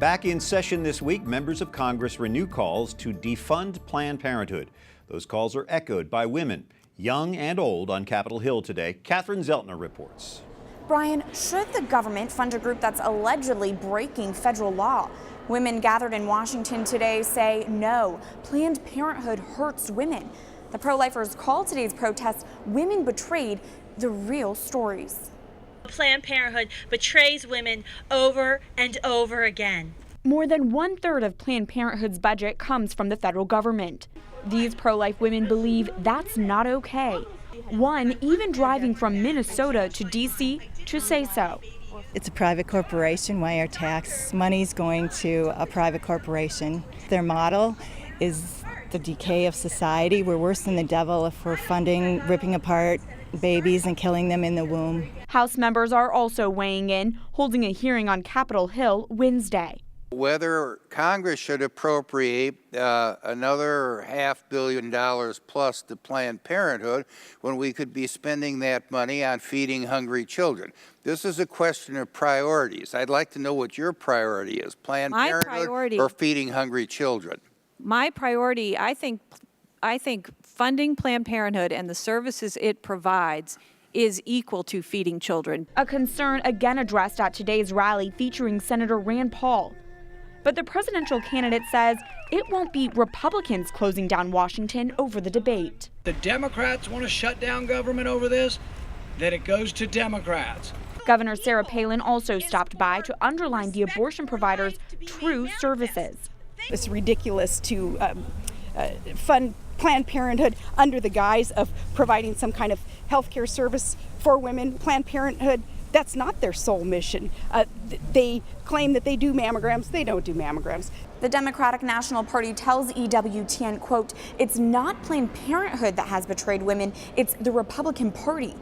Back in session this week, members of Congress renew calls to defund Planned Parenthood. Those calls are echoed by women, young and old, on Capitol Hill today. Catherine Zeltner reports. Brian, should the government fund a group that's allegedly breaking federal law? Women gathered in Washington today say no. Planned Parenthood hurts women. The pro-lifers call today's protest "Women Betrayed," the real stories. Planned Parenthood betrays women over and over again. More than 1/3 of Planned Parenthood's budget comes from the federal government. These pro-life women believe that's not okay. One even driving from Minnesota to D.C. to say so. It's a private corporation. Why our tax money's going to a private corporation? Their model is the decay of society. We're worse than the devil if we're funding ripping apart babies and killing them in the womb. House members are also weighing in, holding a hearing on Capitol Hill Wednesday. Whether Congress should appropriate another $500 million plus to Planned Parenthood when we could be spending that money on feeding hungry children. This is a question of priorities. I'd like to know what your priority is, Planned Parenthood or feeding hungry children? My priority, I think funding Planned Parenthood and the services it provides is equal to feeding children. A concern again addressed at today's rally featuring Senator Rand Paul. But the presidential candidate says it won't be Republicans closing down Washington over the debate. The Democrats want to shut down government over this, then it goes to Democrats. Governor Sarah Palin also stopped by to underline the abortion providers' true services. It's ridiculous to fund Planned Parenthood under the guise of providing some kind of health care service for women. Planned Parenthood, that's not their sole mission. They claim that they do mammograms. They don't do mammograms. The Democratic National Party tells EWTN, quote, "It's not Planned Parenthood that has betrayed women, it's the Republican Party."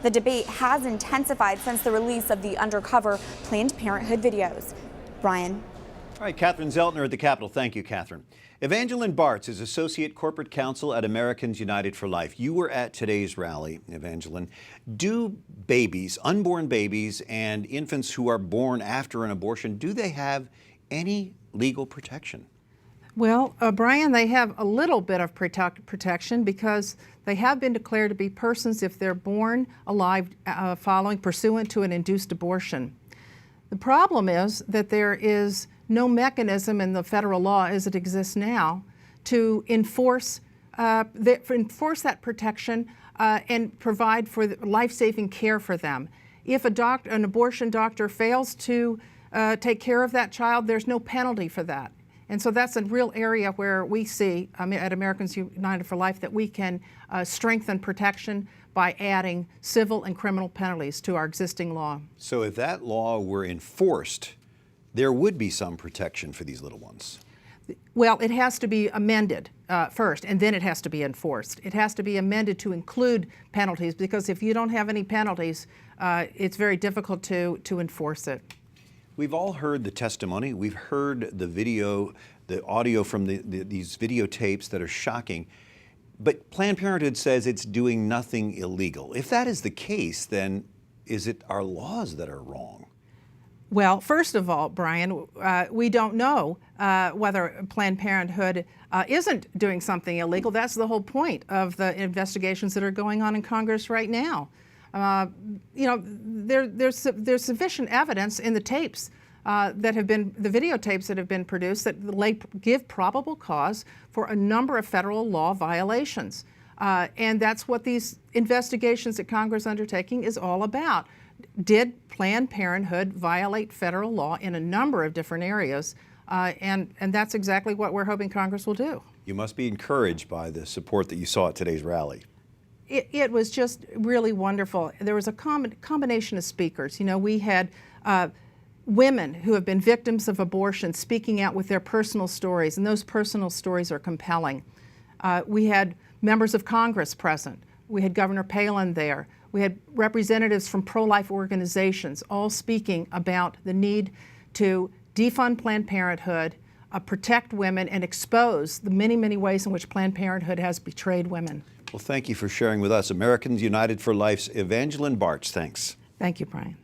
The debate has intensified since the release of the undercover Planned Parenthood videos. Brian. All right, Catherine Zeltner at the Capitol. Thank you, Catherine. Evangeline Bartz is Associate Corporate Counsel at Americans United for Life. You were at today's rally, Evangeline. Do babies, unborn babies, and infants who are born after an abortion, do they have any legal protection? Well, Brian, they have a little bit of protection because they have been declared to be persons if they're born alive pursuant to an induced abortion. The problem is that there is no mechanism in the federal law as it exists now to enforce that protection and provide for life-saving care for them. If an abortion doctor fails to take care of that child, there's no penalty for that. And so that's a real area where we see at Americans United for Life that we can strengthen protection by adding civil and criminal penalties to our existing law. So if that law were enforced, there would be some protection for these little ones. Well, it has to be amended first, and then it has to be enforced. It has to be amended to include penalties, because if you don't have any penalties, it's very difficult to enforce it. We've all heard the testimony. We've heard the video, the audio from these videotapes that are shocking. But Planned Parenthood says it's doing nothing illegal. If that is the case, then is it our laws that are wrong? Well, first of all, Brian, we don't know whether Planned Parenthood isn't doing something illegal. That's the whole point of the investigations that are going on in Congress right now. There's sufficient evidence in the tapes the videotapes that have been produced that give probable cause for a number of federal law violations. And that's what these investigations that Congress is undertaking is all about. Did Planned Parenthood violate federal law in a number of different areas? And that's exactly what we're hoping Congress will do. You must be encouraged by the support that you saw at today's rally. It was just really wonderful. There was a combination of speakers. We had women who have been victims of abortion speaking out with their personal stories, and those personal stories are compelling. We had members of Congress present. We had Governor Palin there. We had representatives from pro-life organizations all speaking about the need to defund Planned Parenthood, protect women, and expose the many, many ways in which Planned Parenthood has betrayed women. Well, thank you for sharing with us. Americans United for Life's Evangeline Bartz, thanks. Thank you, Brian.